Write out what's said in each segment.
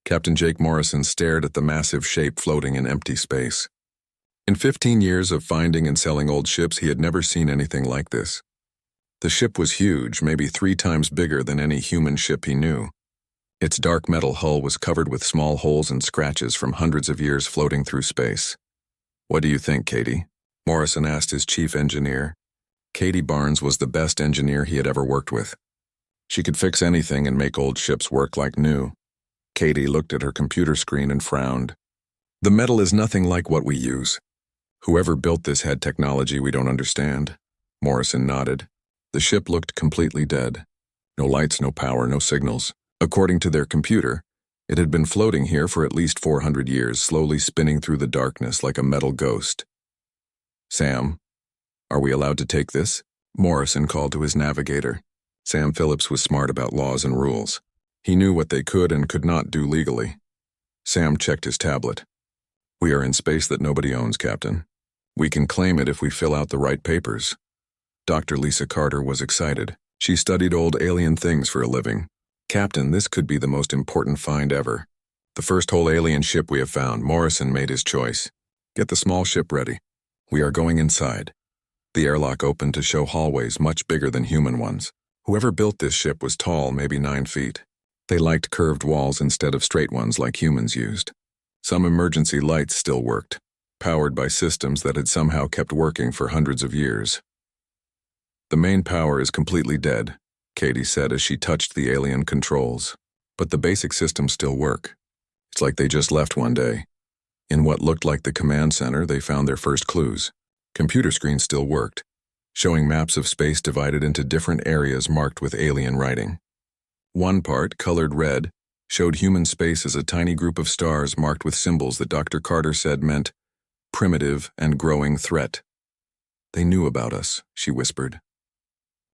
Captain Jake Morrison stared at the massive shape floating in empty space. In 15 years of finding and selling old ships, he had never seen anything like this. The ship was huge, maybe 3 times bigger than any human ship he knew. Its dark metal hull was covered with small holes and scratches from hundreds of years floating through space. "What do you think, Katie?" Morrison asked his chief engineer. Katie Barnes was the best engineer he had ever worked with. She could fix anything and make old ships work like new. Katie looked at her computer screen and frowned. "The metal is nothing like what we use. Whoever built this had technology we don't understand." Morrison nodded. The ship looked completely dead. No lights, no power, no signals. According to their computer, it had been floating here for at least 400 years, slowly spinning through the darkness like a metal ghost. "Sam, are we allowed to take this?" Morrison called to his navigator. Sam Phillips was smart about laws and rules. He knew what they could and could not do legally. Sam checked his tablet. "We are in space that nobody owns, Captain. We can claim it if we fill out the right papers." Dr. Lisa Carter was excited. She studied old alien things for a living. "Captain, this could be the most important find ever. The first whole alien ship we have found." Morrison made his choice. "Get the small ship ready. We are going inside." The airlock opened to show hallways much bigger than human ones. Whoever built this ship was tall, maybe 9 feet. They liked curved walls instead of straight ones like humans used. Some emergency lights still worked, powered by systems that had somehow kept working for hundreds of years. "The main power is completely dead," Katie said as she touched the alien controls. "But the basic systems still work. It's like they just left one day." In what looked like the command center, they found their first clues. Computer screens still worked, showing maps of space divided into different areas marked with alien writing. One part, colored red, showed human space as a tiny group of stars marked with symbols that Dr. Carter said meant primitive and growing threat. "They knew about us," she whispered.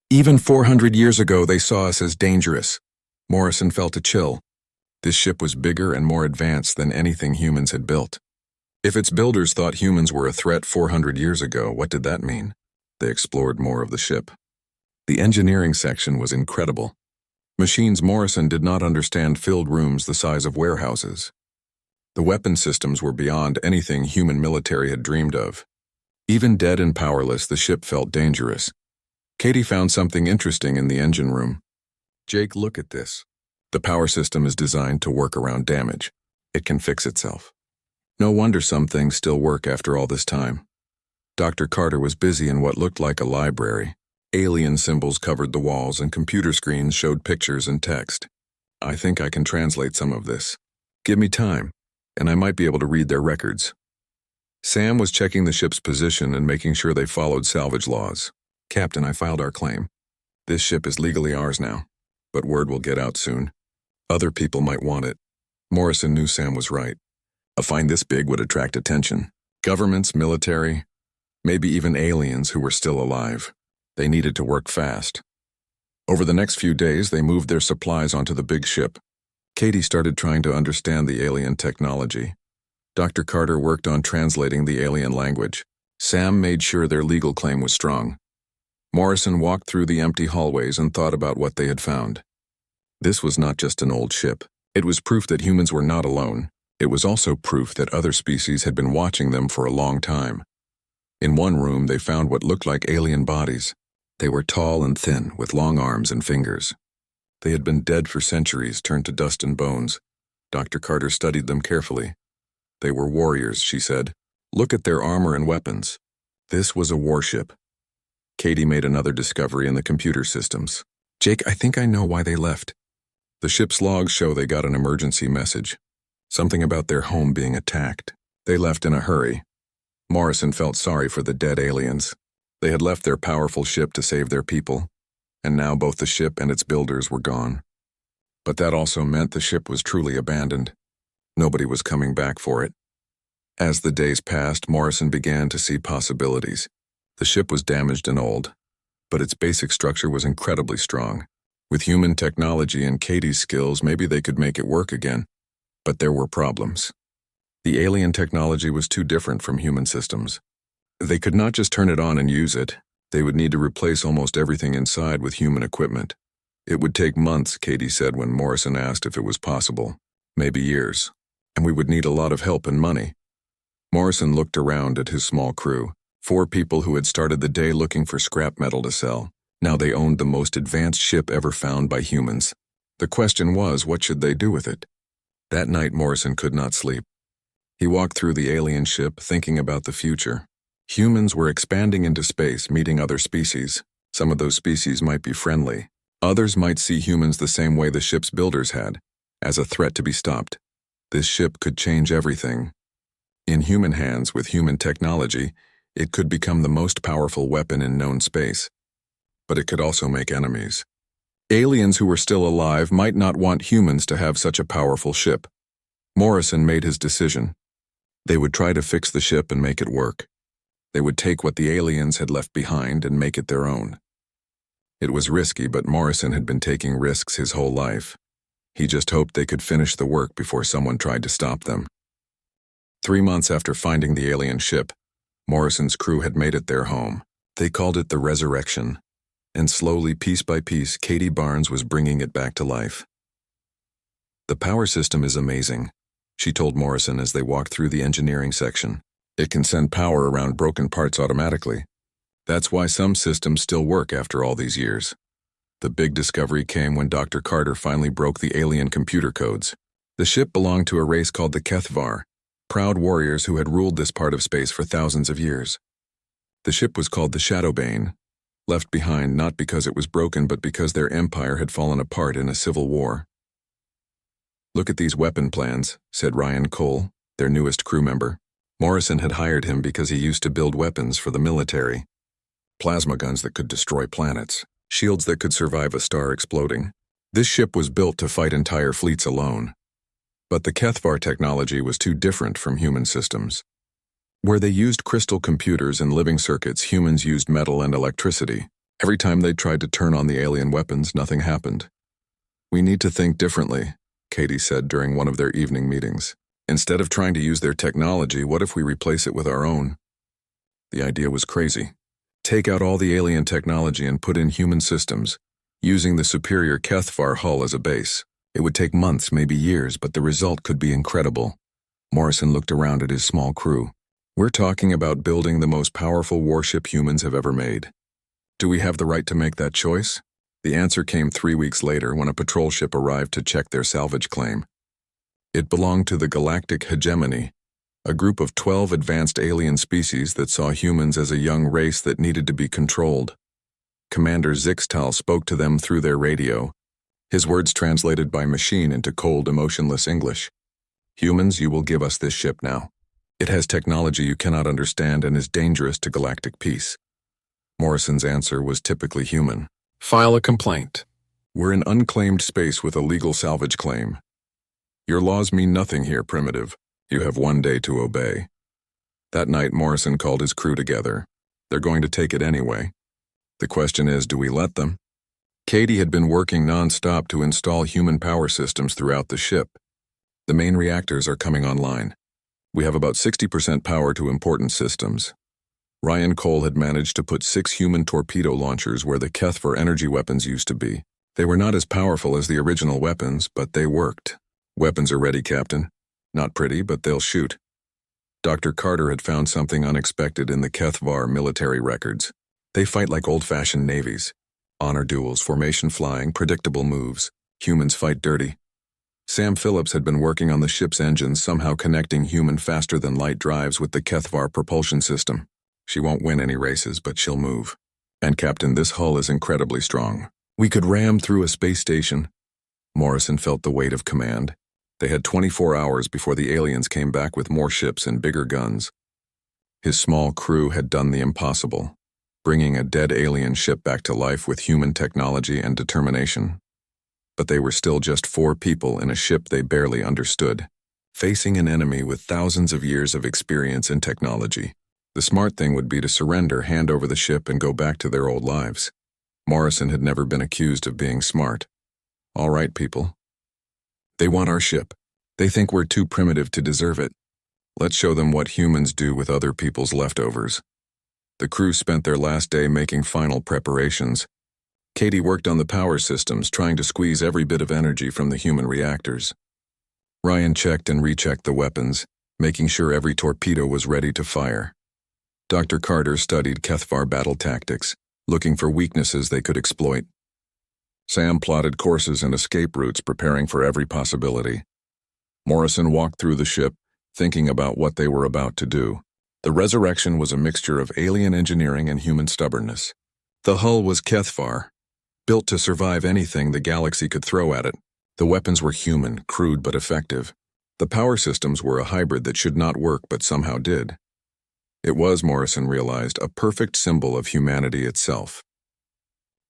"Even 400 years ago, they saw us as dangerous." Morrison felt a chill. This ship was bigger and more advanced than anything humans had built. If its builders thought humans were a threat 400 years ago, what did that mean? They explored more of the ship. The engineering section was incredible. Machines Morrison did not understand filled rooms the size of warehouses. The weapon systems were beyond anything human military had dreamed of. Even dead and powerless, the ship felt dangerous. Katie found something interesting in the engine room. "Jake, look at this. The power system is designed to work around damage. It can fix itself. No wonder some things still work after all this time." Dr. Carter was busy in what looked like a library. Alien symbols covered the walls and computer screens showed pictures and text. "I think I can translate some of this. Give me time, and I might be able to read their records." Sam was checking the ship's position and making sure they followed salvage laws. "Captain, I filed our claim. This ship is legally ours now, but word will get out soon. Other people might want it." Morrison knew Sam was right. A find this big would attract attention. Governments, military, maybe even aliens who were still alive. They needed to work fast. Over the next few days, they moved their supplies onto the big ship. Katie started trying to understand the alien technology. Dr. Carter worked on translating the alien language. Sam made sure their legal claim was strong. Morrison walked through the empty hallways and thought about what they had found. This was not just an old ship. It was proof that humans were not alone. It was also proof that other species had been watching them for a long time. In one room, they found what looked like alien bodies. They were tall and thin, with long arms and fingers. They had been dead for centuries, turned to dust and bones. Dr. Carter studied them carefully. "They were warriors," she said. "Look at their armor and weapons." This was a warship. Katie made another discovery in the computer systems. "Jake, I think I know why they left." The ship's logs show they got an emergency message. Something about their home being attacked. They left in a hurry. Morrison felt sorry for the dead aliens. They had left their powerful ship to save their people, and now both the ship and its builders were gone. But that also meant the ship was truly abandoned. Nobody was coming back for it. As the days passed, Morrison began to see possibilities. The ship was damaged and old, but its basic structure was incredibly strong. With human technology and Katie's skills, maybe they could make it work again. But there were problems. The alien technology was too different from human systems. They could not just turn it on and use it. They would need to replace almost everything inside with human equipment. It would take months, Katie said when Morrison asked if it was possible. maybe years, and we would need a lot of help and money. Morrison looked around at his small crew, 4 people who had started the day looking for scrap metal to sell. Now they owned the most advanced ship ever found by humans. The question was, what should they do with it? That night, Morrison could not sleep. He walked through the alien ship, thinking about the future. Humans were expanding into space, meeting other species. Some of those species might be friendly. Others might see humans the same way the ship's builders had, as a threat to be stopped. This ship could change everything. In human hands, with human technology, it could become the most powerful weapon in known space. But it could also make enemies. Aliens who were still alive might not want humans to have such a powerful ship. Morrison made his decision. They would try to fix the ship and make it work. They would take what the aliens had left behind and make it their own. It was risky, but Morrison had been taking risks his whole life. He just hoped they could finish the work before someone tried to stop them. 3 months after finding the alien ship, Morrison's crew had made it their home. They called it the Resurrection, and slowly, piece by piece, Katie Barnes was bringing it back to life. "The power system is amazing," she told Morrison as they walked through the engineering section. "It can send power around broken parts automatically. That's why some systems still work after all these years." The big discovery came when Dr. Carter finally broke the alien computer codes. The ship belonged to a race called the HFY, proud warriors who had ruled this part of space for thousands of years. The ship was called the Shadowbane, left behind not because it was broken but because their empire had fallen apart in a civil war. "Look at these weapon plans," said Ryan Cole, their newest crew member. Morrison had hired him because he used to build weapons for the military. Plasma guns that could destroy planets, shields that could survive a star exploding. This ship was built to fight entire fleets alone. But the HFY technology was too different from human systems. Where they used crystal computers and living circuits, humans used metal and electricity. Every time they tried to turn on the alien weapons, nothing happened. "We need to think differently," Katie said during one of their evening meetings. "Instead of trying to use their technology, what if we replace it with our own?" The idea was crazy. Take out all the alien technology and put in human systems, using the superior HFY hull as a base. It would take months, maybe years, but the result could be incredible. Morrison looked around at his small crew. "We're talking about building the most powerful warship humans have ever made. Do we have the right to make that choice?" The answer came 3 weeks later when a patrol ship arrived to check their salvage claim. It belonged to the Galactic HFY, a group of 12 advanced alien species that saw humans as a young race that needed to be controlled. Commander Zixtal spoke to them through their radio, his words translated by machine into cold, emotionless English. "Humans, you will give us this ship now. It has technology you cannot understand and is dangerous to galactic peace." Morrison's answer was typically human. "File a complaint. We're in unclaimed space with a legal salvage claim. Your laws mean nothing here, primitive. You have 1 day to obey." That night, Morrison called his crew together. They're going to take it anyway. The question is, do we let them? Katie had been working non-stop to install human power systems throughout the ship. The main reactors are coming online. We have about 60% power to important systems. Ryan Cole had managed to put 6 human torpedo launchers where the HFY energy weapons used to be. They were not as powerful as the original weapons, but they worked. "Weapons are ready, Captain. Not pretty, but they'll shoot." Dr. Carter had found something unexpected in the HFY military records. They fight like old-fashioned navies. Honor duels, formation flying, predictable moves. Humans fight dirty. Sam Phillips had been working on the ship's engines, somehow connecting human faster-than-light drives with the HFY propulsion system. "She won't win any races, but she'll move. And Captain, this hull is incredibly strong. We could ram through a space station." Morrison felt the weight of command. They had 24 hours before the aliens came back with more ships and bigger guns. His small crew had done the impossible, bringing a dead alien ship back to life with human technology and determination. But they were still just 4 people in a ship they barely understood, facing an enemy with thousands of years of experience and technology. The smart thing would be to surrender, hand over the ship, and go back to their old lives. Morrison had never been accused of being smart. "All right, people. They want our ship. They think we're too primitive to deserve it. Let's show them what humans do with other people's leftovers." The crew spent their last day making final preparations. Katie worked on the power systems, trying to squeeze every bit of energy from the human reactors. Ryan checked and rechecked the weapons, making sure every torpedo was ready to fire. Dr. Carter studied HFY battle tactics, looking for weaknesses they could exploit. Sam plotted courses and escape routes, preparing for every possibility. Morrison walked through the ship, thinking about what they were about to do. The resurrection was a mixture of alien engineering and human stubbornness. The hull was HFY, built to survive anything the galaxy could throw at it. The weapons were human, crude but effective. The power systems were a hybrid that should not work but somehow did. It was, Morrison realized, a perfect symbol of humanity itself.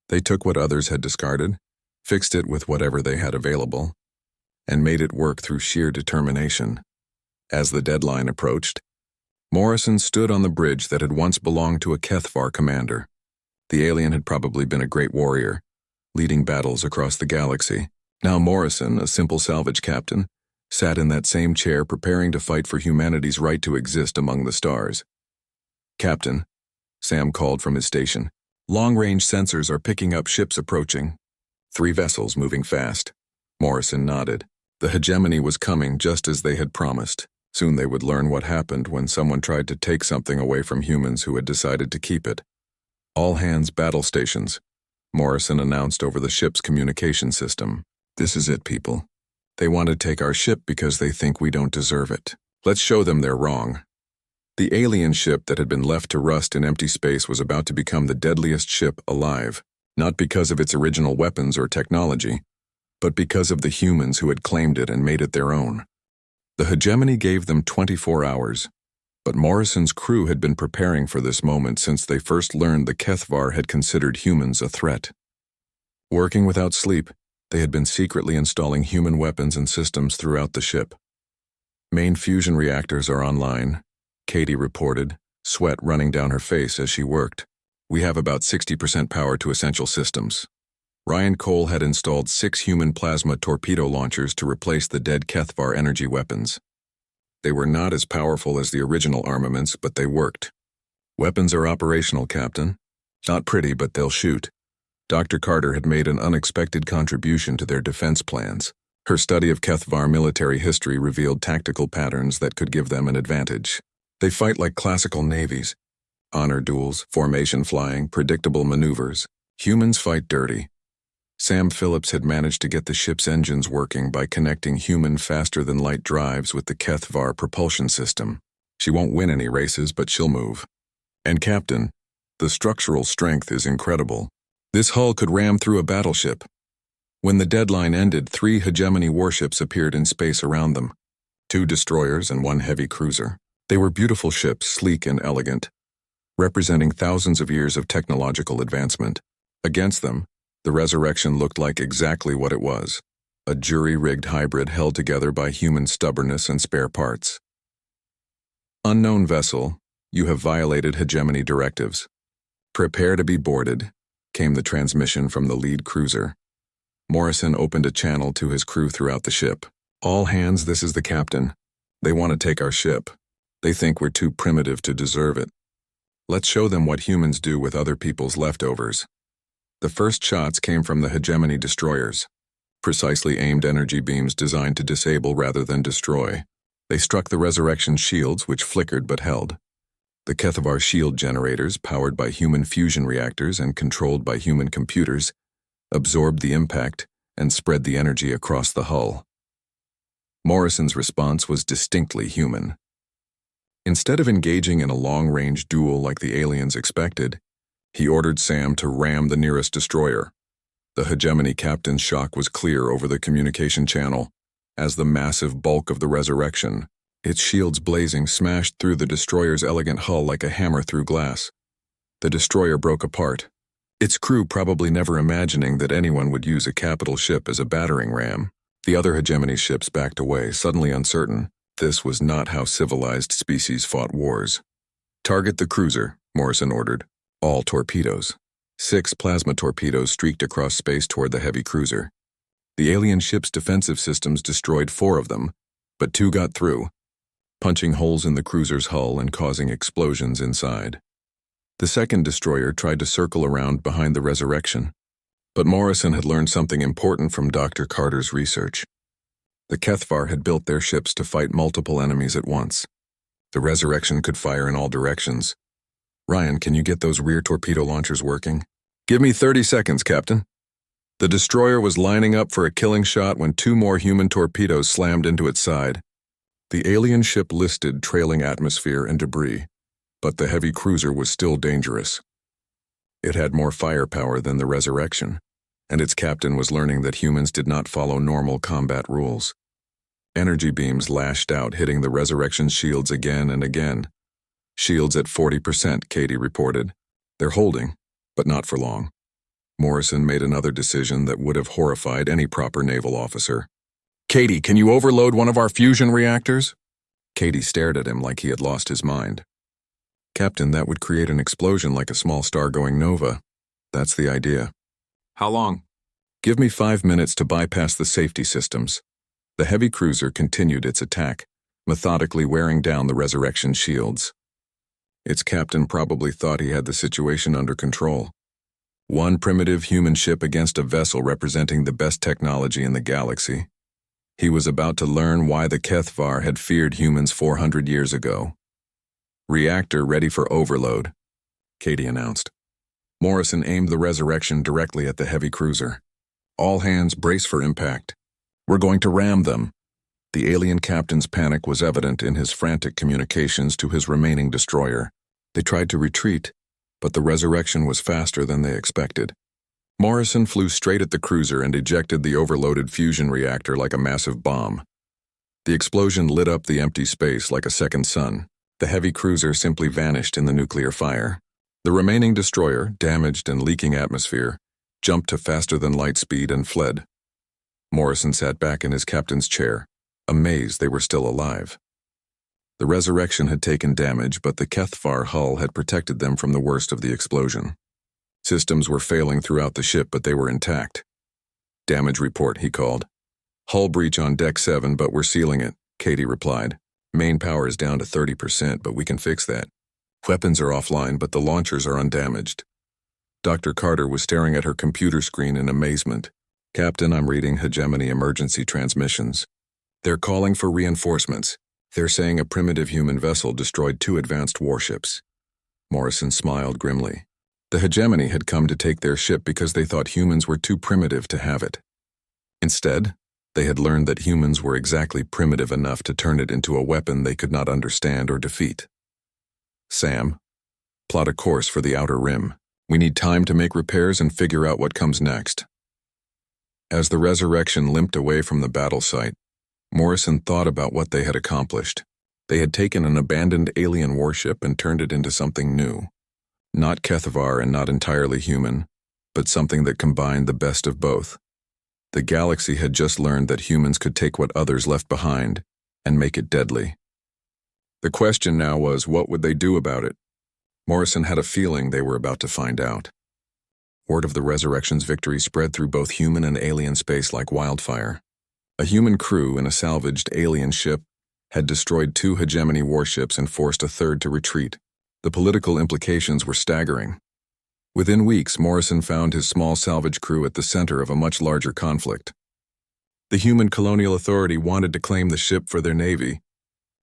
They took what others had discarded, fixed it with whatever they had available, and made it work through sheer determination. As the deadline approached, Morrison stood on the bridge that had once belonged to a HFY commander. The alien had probably been a great warrior, leading battles across the galaxy. Now Morrison, a simple salvage captain, sat in that same chair preparing to fight for humanity's right to exist among the stars. "Captain," Sam called from his station, "long-range sensors are picking up ships approaching. 3 vessels moving fast." Morrison nodded. The hegemony was coming just as they had promised. Soon they would learn what happened when someone tried to take something away from humans who had decided to keep it. "All hands battle stations," Morrison announced over the ship's communication system. "This is it, people. They want to take our ship because they think we don't deserve it. Let's show them they're wrong." The alien ship that had been left to rust in empty space was about to become the deadliest ship alive, not because of its original weapons or technology, but because of the humans who had claimed it and made it their own. The hegemony gave them 24 hours, but Morrison's crew had been preparing for this moment since they first learned the HFY had considered humans a threat. Working without sleep, they had been secretly installing human weapons and systems throughout the ship. "Main fusion reactors are online," Katie reported, sweat running down her face as she worked. "We have about 60% power to essential systems." Ryan Cole had installed 6 human plasma torpedo launchers to replace the dead HFY energy weapons. They were not as powerful as the original armaments, but they worked. "Weapons are operational, Captain. Not pretty, but they'll shoot." Dr. Carter had made an unexpected contribution to their defense plans. Her study of HFY military history revealed tactical patterns that could give them an advantage. They fight like classical navies. Honor duels, formation flying, predictable maneuvers. Humans fight dirty. Sam Phillips had managed to get the ship's engines working by connecting human faster-than-light drives with the HFY propulsion system. She won't win any races, but she'll move. And Captain, the structural strength is incredible. This hull could ram through a battleship. When the deadline ended, 3 hegemony warships appeared in space around them. 2 destroyers and 1 heavy cruiser. They were beautiful ships, sleek and elegant, representing thousands of years of technological advancement. Against them, the resurrection looked like exactly what it was, a jury-rigged hybrid held together by human stubbornness and spare parts. "Unknown vessel, you have violated hegemony directives. Prepare to be boarded," came the transmission from the lead cruiser. Morrison opened a channel to his crew throughout the ship. "All hands, this is the captain. They want to take our ship. They think we're too primitive to deserve it. Let's show them what humans do with other people's leftovers." The first shots came from the hegemony destroyers, precisely aimed energy beams designed to disable rather than destroy. They struck the resurrection shields, which flickered but held. The HFY shield generators, powered by human fusion reactors and controlled by human computers, absorbed the impact and spread the energy across the hull. Morrison's response was distinctly human. Instead of engaging in a long-range duel like the aliens expected, he ordered Sam to ram the nearest destroyer. The hegemony captain's shock was clear over the communication channel, as the massive bulk of the resurrection, its shields blazing, smashed through the destroyer's elegant hull like a hammer through glass. The destroyer broke apart, its crew probably never imagining that anyone would use a capital ship as a battering ram. The other hegemony ships backed away, suddenly uncertain. This was not how civilized species fought wars. "Target the cruiser," Morrison ordered. "All torpedoes." 6 plasma torpedoes streaked across space toward the heavy cruiser. The alien ship's defensive systems destroyed 4 of them, but 2 got through, punching holes in the cruiser's hull and causing explosions inside. The second destroyer tried to circle around behind the resurrection, but Morrison had learned something important from Dr. Carter's research. The Kethvar had built their ships to fight multiple enemies at once. The Resurrection could fire in all directions. Ryan, can you get those rear torpedo launchers working? Give me 30 seconds, Captain. The destroyer was lining up for a killing shot when 2 more human torpedoes slammed into its side. The alien ship listed trailing atmosphere and debris, but the heavy cruiser was still dangerous. It had more firepower than the Resurrection, and its captain was learning that humans did not follow normal combat rules. Energy beams lashed out, hitting the Resurrection's shields again and again. Shields at 40%, Katie reported. They're holding, but not for long. Morrison made another decision that would have horrified any proper naval officer. Katie, can you overload one of our fusion reactors? Katie stared at him like he had lost his mind. Captain, that would create an explosion like a small star going nova. That's the idea. How long? Give me 5 minutes to bypass the safety systems. The heavy cruiser continued its attack, methodically wearing down the Resurrection shields. Its captain probably thought he had the situation under control. One primitive human ship against a vessel representing the best technology in the galaxy. He was about to learn why the Kethvar had feared humans 400 years ago. Reactor ready for overload, Katie announced. Morrison aimed the Resurrection directly at the heavy cruiser. All hands brace for impact. We're going to ram them. The alien captain's panic was evident in his frantic communications to his remaining destroyer. They tried to retreat, but the Resurrection was faster than they expected. Morrison flew straight at the cruiser and ejected the overloaded fusion reactor like a massive bomb. The explosion lit up the empty space like a second sun. The heavy cruiser simply vanished in the nuclear fire. The remaining destroyer, damaged and leaking atmosphere, jumped to faster-than-light speed and fled. Morrison sat back in his captain's chair, amazed they were still alive. The Resurrection had taken damage, but the Kethvar hull had protected them from the worst of the explosion. Systems were failing throughout the ship, but they were intact. Damage report, he called. Hull breach on Deck 7, but we're sealing it, Katie replied. Main power is down to 30%, but we can fix that. Weapons are offline, but the launchers are undamaged. Dr. Carter was staring at her computer screen in amazement. Captain, I'm reading hegemony emergency transmissions. They're calling for reinforcements. They're saying a primitive human vessel destroyed 2 advanced warships. Morrison smiled grimly. The hegemony had come to take their ship because they thought humans were too primitive to have it. Instead, they had learned that humans were exactly primitive enough to turn it into a weapon they could not understand or defeat. Sam, plot a course for the Outer Rim. We need time to make repairs and figure out what comes next. As the Resurrection limped away from the battle site, Morrison thought about what they had accomplished. They had taken an abandoned alien warship and turned it into something new. Not Kethvar and not entirely human, but something that combined the best of both. The galaxy had just learned that humans could take what others left behind and make it deadly. The question now was, what would they do about it? Morrison had a feeling they were about to find out. Word of the Resurrection's victory spread through both human and alien space like wildfire. A human crew in a salvaged alien ship had destroyed 2 hegemony warships and forced a third to retreat. The political implications were staggering. Within weeks, Morrison found his small salvage crew at the center of a much larger conflict. The human colonial authority wanted to claim the ship for their navy.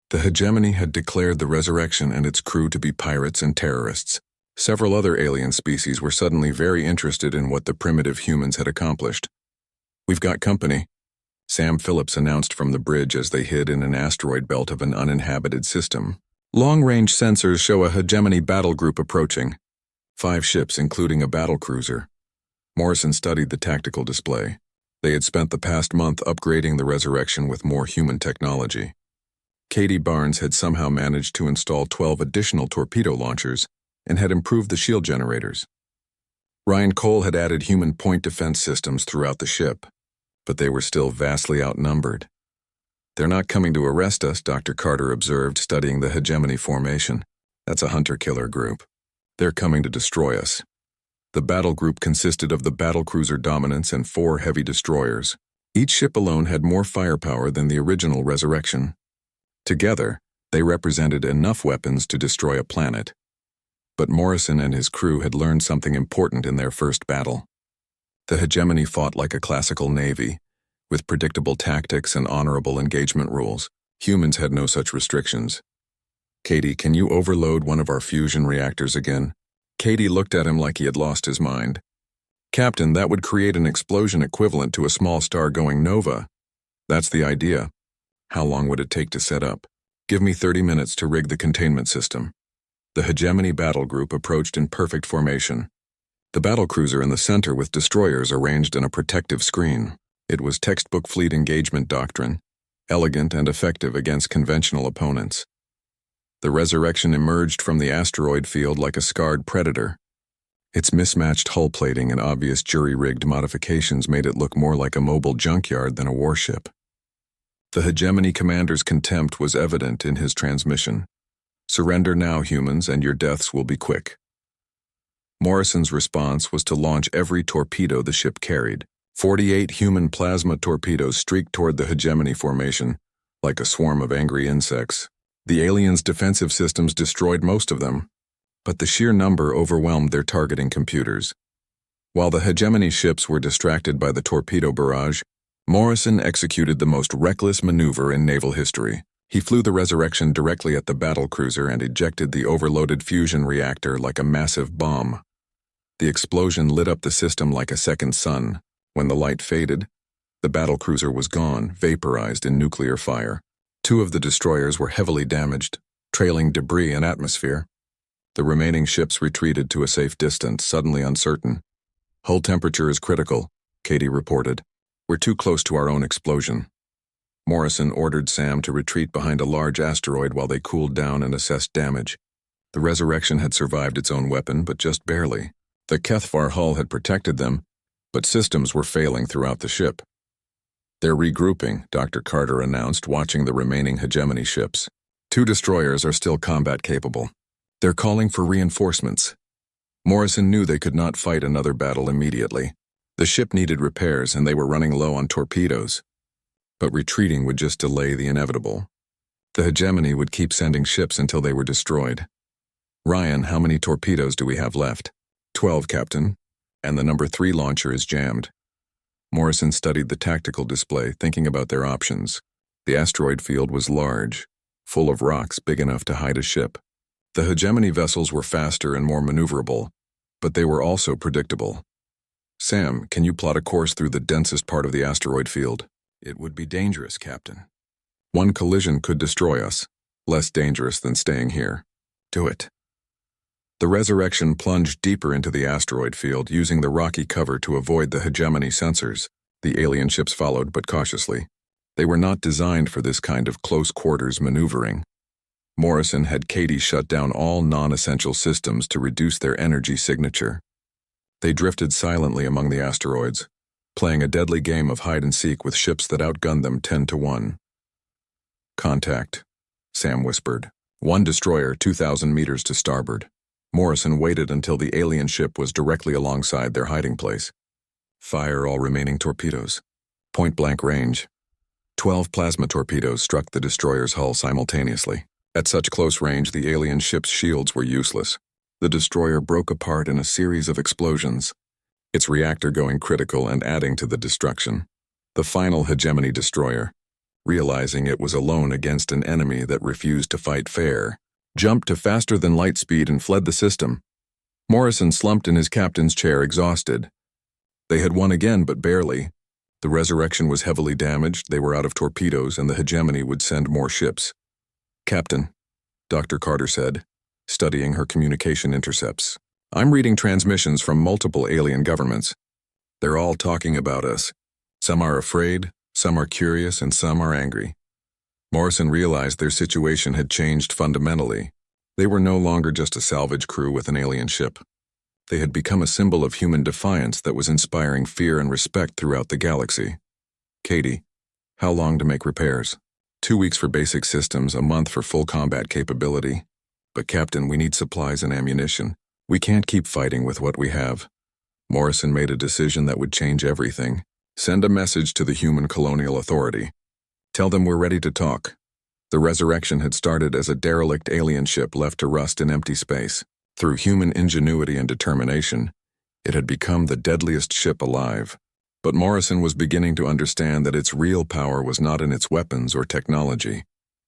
The hegemony had declared the Resurrection and its crew to be pirates and terrorists. Several other alien species were suddenly very interested in what the primitive humans had accomplished. We've got company, Sam Phillips announced from the bridge as they hid in an asteroid belt of an uninhabited system. Long-range sensors show a hegemony battle group approaching. 5 ships, including a battlecruiser. Morrison studied the tactical display. They had spent the past month upgrading the Resurrection with more human technology. Katie Barnes had somehow managed to install 12 additional torpedo launchers and had improved the shield generators. Ryan Cole had added human point defense systems throughout the ship, but they were still vastly outnumbered. They're not coming to arrest us, Dr. Carter observed, studying the hegemony formation. That's a hunter-killer group. They're coming to destroy us. The battle group consisted of the battlecruiser Dominance and 4 heavy destroyers. Each ship alone had more firepower than the original Resurrection. Together, they represented enough weapons to destroy a planet. But Morrison and his crew had learned something important in their first battle. The hegemony fought like a classical navy, With predictable tactics and honorable engagement rules, humans had no such restrictions. Katie, can you overload one of our fusion reactors again? Katie looked at him like he had lost his mind. Captain, that would create an explosion equivalent to a small star going nova. That's the idea. How long would it take to set up? Give me 30 minutes to rig the containment system. The hegemony battle group approached in perfect formation. The battlecruiser in the center with destroyers arranged in a protective screen. It was textbook fleet engagement doctrine, elegant and effective against conventional opponents. The Resurrection emerged from the asteroid field like a scarred predator. Its mismatched hull plating and obvious jury-rigged modifications made it look more like a mobile junkyard than a warship. The hegemony commander's contempt was evident in his transmission. Surrender now, humans, and your deaths will be quick. Morrison's response was to launch every torpedo the ship carried. 48 human plasma torpedoes streaked toward the hegemony formation, like a swarm of angry insects. The aliens' defensive systems destroyed most of them, but the sheer number overwhelmed their targeting computers. While the hegemony ships were distracted by the torpedo barrage, Morrison executed the most reckless maneuver in naval history. He flew the Resurrection directly at the battlecruiser and ejected the overloaded fusion reactor like a massive bomb. The explosion lit up the system like a second sun. When the light faded, the battlecruiser was gone, vaporized in nuclear fire. 2 of the destroyers were heavily damaged, trailing debris and atmosphere. The remaining ships retreated to a safe distance, suddenly uncertain. Hull temperature is critical, Katie reported. We're too close to our own explosion. Morrison ordered Sam to retreat behind a large asteroid while they cooled down and assessed damage. The Resurrection had survived its own weapon, but just barely. The Kethvar hull had protected them, but systems were failing throughout the ship. They're regrouping, Dr. Carter announced, watching the remaining hegemony ships. 2 destroyers are still combat capable. They're calling for reinforcements. Morrison knew they could not fight another battle immediately. The ship needed repairs and they were running low on torpedoes. But retreating would just delay the inevitable. The hegemony would keep sending ships until they were destroyed. Ryan, how many torpedoes do we have left? 12, Captain. And the number 3 launcher is jammed. Morrison studied the tactical display, thinking about their options. The asteroid field was large, full of rocks big enough to hide a ship. The hegemony vessels were faster and more maneuverable, but they were also predictable. Sam, can you plot a course through the densest part of the asteroid field? It would be dangerous, Captain. One collision could destroy us, less dangerous than staying here. Do it. The Resurrection plunged deeper into the asteroid field, using the rocky cover to avoid the hegemony sensors. The alien ships followed, but cautiously. They were not designed for this kind of close-quarters maneuvering. Morrison had Katie shut down all non-essential systems to reduce their energy signature. They drifted silently among the asteroids, playing a deadly game of hide-and-seek with ships that outgunned them 10-1. Contact, Sam whispered. 1 destroyer 2,000 meters to starboard. Morrison waited until the alien ship was directly alongside their hiding place. Fire all remaining torpedoes. Point-blank range. 12 plasma torpedoes struck the destroyer's hull simultaneously. At such close range, the alien ship's shields were useless. The destroyer broke apart in a series of explosions, its reactor going critical and adding to the destruction. The final hegemony destroyer, realizing it was alone against an enemy that refused to fight fair, jumped to faster than light speed and fled the system. Morrison slumped in his captain's chair, exhausted. They had won again, but barely. The Resurrection was heavily damaged, they were out of torpedoes, and the hegemony would send more ships. Captain, Dr. Carter said, studying her communication intercepts. I'm reading transmissions from multiple alien governments. They're all talking about us. Some are afraid, some are curious, and some are angry. Morrison realized their situation had changed fundamentally. They were no longer just a salvage crew with an alien ship. They had become a symbol of human defiance that was inspiring fear and respect throughout the galaxy. Katie, how long to make repairs? 2 weeks for basic systems, a month for full combat capability. But Captain, we need supplies and ammunition. We can't keep fighting with what we have. Morrison made a decision that would change everything. Send a message to the human colonial authority. Tell them we're ready to talk. The Resurrection had started as a derelict alien ship left to rust in empty space. Through human ingenuity and determination, it had become the deadliest ship alive. But Morrison was beginning to understand that its real power was not in its weapons or technology.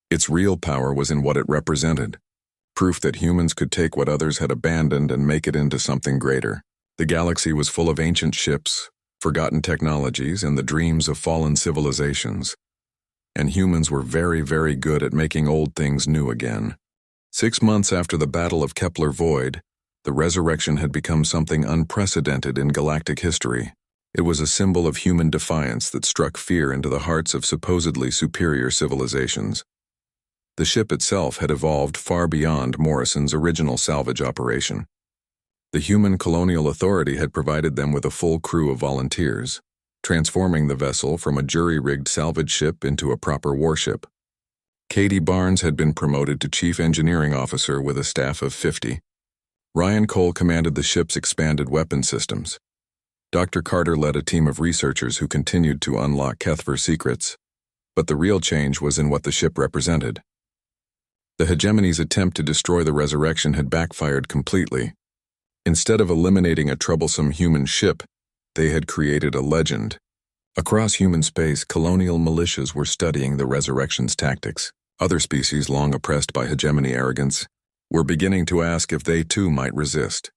Its real power was in what it represented. Proof that humans could take what others had abandoned and make it into something greater. The galaxy was full of ancient ships, forgotten technologies, and the dreams of fallen civilizations. And humans were very, very good at making old things new again. 6 months after the Battle of Kepler Void, the resurrection had become something unprecedented in galactic history. It was a symbol of human defiance that struck fear into the hearts of supposedly superior civilizations. The ship itself had evolved far beyond Morrison's original salvage operation. The human colonial authority had provided them with a full crew of volunteers, transforming the vessel from a jury-rigged salvage ship into a proper warship. Katie Barnes had been promoted to Chief Engineering Officer with a staff of 50. Ryan Cole commanded the ship's expanded weapon systems. Dr. Carter led a team of researchers who continued to unlock Kethver secrets. But the real change was in what the ship represented. The hegemony's attempt to destroy the resurrection had backfired completely. Instead of eliminating a troublesome human ship, they had created a legend. Across human space, colonial militias were studying the resurrection's tactics. Other species, long oppressed by hegemony arrogance, were beginning to ask if they too might resist.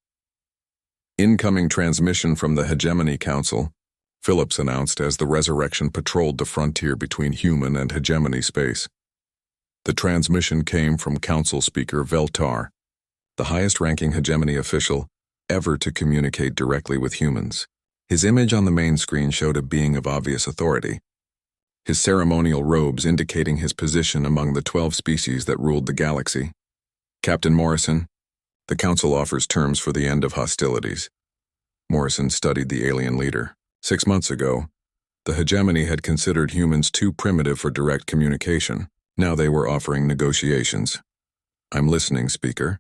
Incoming transmission from the Hegemony Council, Phillips announced as the resurrection patrolled the frontier between human and hegemony space. The transmission came from Council Speaker Veltar, the highest-ranking hegemony official ever to communicate directly with humans. His image on the main screen showed a being of obvious authority, his ceremonial robes indicating his position among the 12 species that ruled the galaxy. Captain Morrison, the Council offers terms for the end of hostilities. Morrison studied the alien leader. 6 months ago, the hegemony had considered humans too primitive for direct communication. Now they were offering negotiations. I'm listening, Speaker.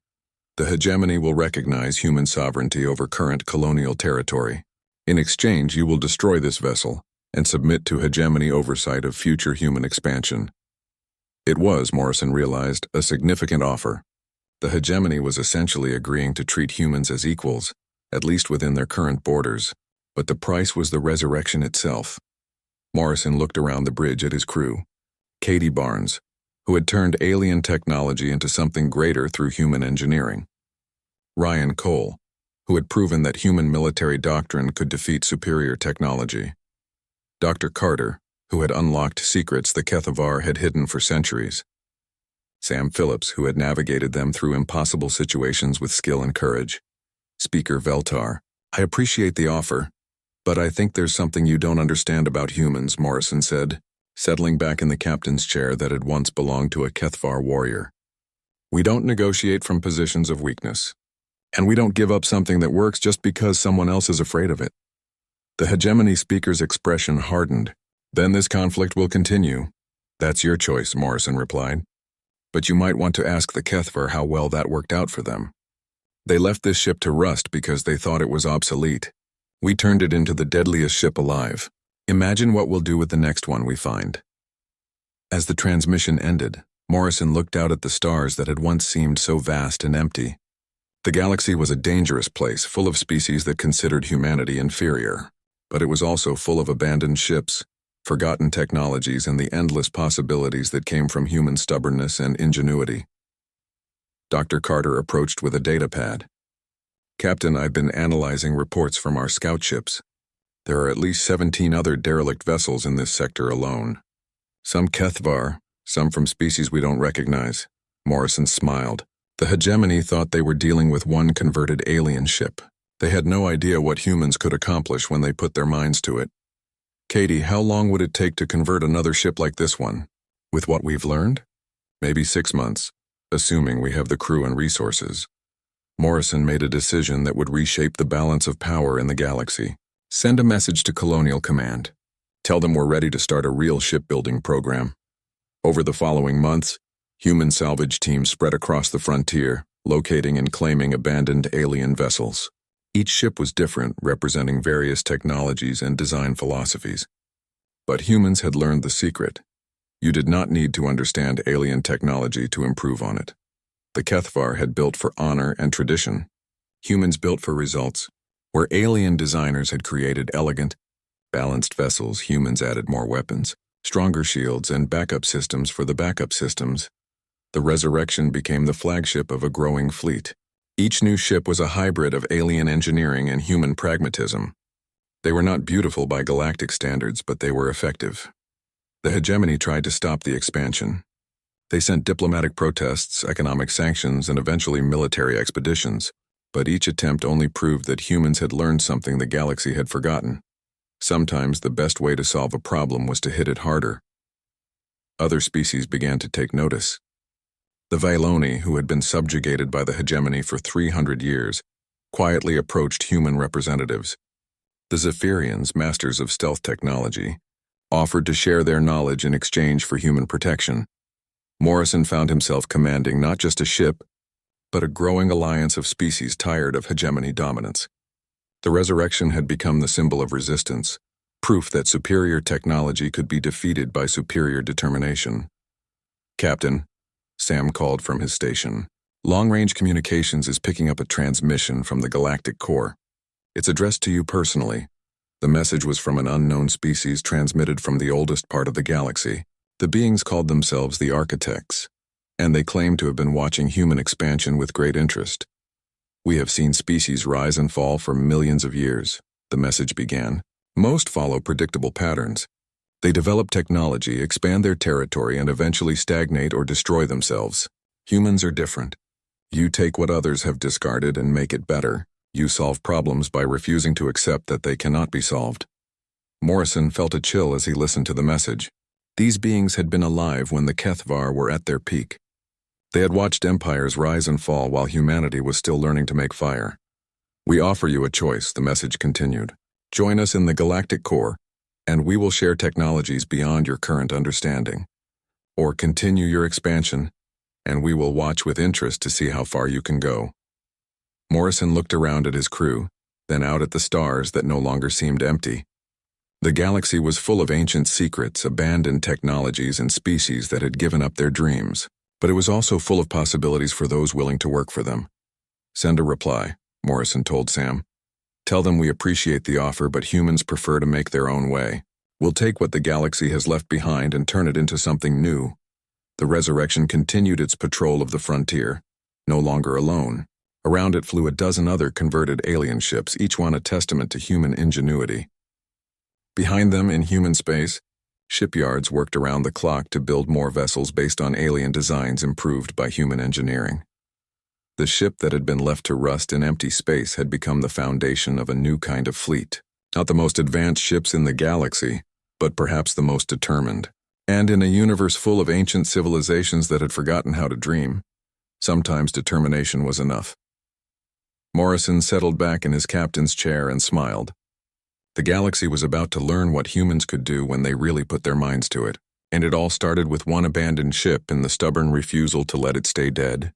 The hegemony will recognize human sovereignty over current colonial territory. In exchange, you will destroy this vessel and submit to hegemony oversight of future human expansion. It was, Morrison realized, a significant offer. The hegemony was essentially agreeing to treat humans as equals, at least within their current borders, but the price was the resurrection itself. Morrison looked around the bridge at his crew. Katie Barnes, who had turned alien technology into something greater through human engineering. Ryan Cole, who had proven that human military doctrine could defeat superior technology. Dr. Carter, who had unlocked secrets the Kethavar had hidden for centuries. Sam Phillips, who had navigated them through impossible situations with skill and courage. Speaker Veltar, I appreciate the offer, but I think there's something you don't understand about humans, Morrison said, settling back in the captain's chair that had once belonged to a Kethvar warrior. We don't negotiate from positions of weakness, and we don't give up something that works just because someone else is afraid of it. The hegemony speaker's expression hardened. Then this conflict will continue. That's your choice, Morrison replied. But you might want to ask the Kethvar how well that worked out for them. They left this ship to rust because they thought it was obsolete. We turned it into the deadliest ship alive. Imagine what we'll do with the next one we find. As the transmission ended, Morrison looked out at the stars that had once seemed so vast and empty. The galaxy was a dangerous place, full of species that considered humanity inferior. But it was also full of abandoned ships, forgotten technologies, and the endless possibilities that came from human stubbornness and ingenuity. Dr. Carter approached with a data pad. Captain, I've been analyzing reports from our scout ships. There are at least 17 other derelict vessels in this sector alone. Some Kethvar, some from species we don't recognize. Morrison smiled. The hegemony thought they were dealing with one converted alien ship. They had no idea what humans could accomplish when they put their minds to it. Katie, how long would it take to convert another ship like this one? With what we've learned? Maybe 6 months, assuming we have the crew and resources. Morrison made a decision that would reshape the balance of power in the galaxy. Send a message to Colonial Command. Tell them we're ready to start a real shipbuilding program. Over the following months, human salvage teams spread across the frontier, locating and claiming abandoned alien vessels. Each ship was different, representing various technologies and design philosophies. But humans had learned the secret. You did not need to understand alien technology to improve on it. The Kethvar had built for honor and tradition. Humans built for results, where alien designers had created elegant, Balanced vessels, humans added more weapons, stronger shields, and backup systems for the backup systems. The Resurrection became the flagship of a growing fleet. Each new ship was a hybrid of alien engineering and human pragmatism. They were not beautiful by galactic standards, but they were effective. The hegemony tried to stop the expansion. They sent diplomatic protests, economic sanctions, and eventually military expeditions, but each attempt only proved that humans had learned something the galaxy had forgotten. Sometimes the best way to solve a problem was to hit it harder. Other species began to take notice. The Vailoni, who had been subjugated by the hegemony for 300 years, quietly approached human representatives. The Zephyrians, masters of stealth technology, offered to share their knowledge in exchange for human protection. Morrison found himself commanding not just a ship, but a growing alliance of species tired of hegemony dominance. The Resurrection had become the symbol of resistance, proof that superior technology could be defeated by superior determination. "Captain," Sam called from his station, "long-range communications is picking up a transmission from the Galactic Core. It's addressed to you personally." The message was from an unknown species transmitted from the oldest part of the galaxy. The beings called themselves the Architects, and they claimed to have been watching human expansion with great interest. "We have seen species rise and fall for millions of years," the message began. "Most follow predictable patterns. They develop technology, expand their territory, and eventually stagnate or destroy themselves. Humans are different. You take what others have discarded and make it better. You solve problems by refusing to accept that they cannot be solved." Morrison felt a chill as he listened to the message. These beings had been alive when the Kethvar were at their peak. They had watched empires rise and fall while humanity was still learning to make fire. "We offer you a choice," the message continued. "Join us in the Galactic Core, and we will share technologies beyond your current understanding. Or continue your expansion, and we will watch with interest to see how far you can go." Morrison looked around at his crew, then out at the stars that no longer seemed empty. The galaxy was full of ancient secrets, abandoned technologies, and species that had given up their dreams. But it was also full of possibilities for those willing to work for them. "Send a reply," Morrison told Sam. "Tell them we appreciate the offer, but humans prefer to make their own way. We'll take what the galaxy has left behind and turn it into something new." The Resurrection continued its patrol of the frontier, no longer alone. Around it flew a dozen other converted alien ships, each one a testament to human ingenuity. Behind them, in human space, shipyards worked around the clock to build more vessels based on alien designs improved by human engineering. The ship that had been left to rust in empty space had become the foundation of a new kind of fleet. Not the most advanced ships in the galaxy, but perhaps the most determined. And in a universe full of ancient civilizations that had forgotten how to dream, sometimes determination was enough. Morrison settled back in his captain's chair and smiled. The galaxy was about to learn what humans could do when they really put their minds to it, and it all started with one abandoned ship and the stubborn refusal to let it stay dead.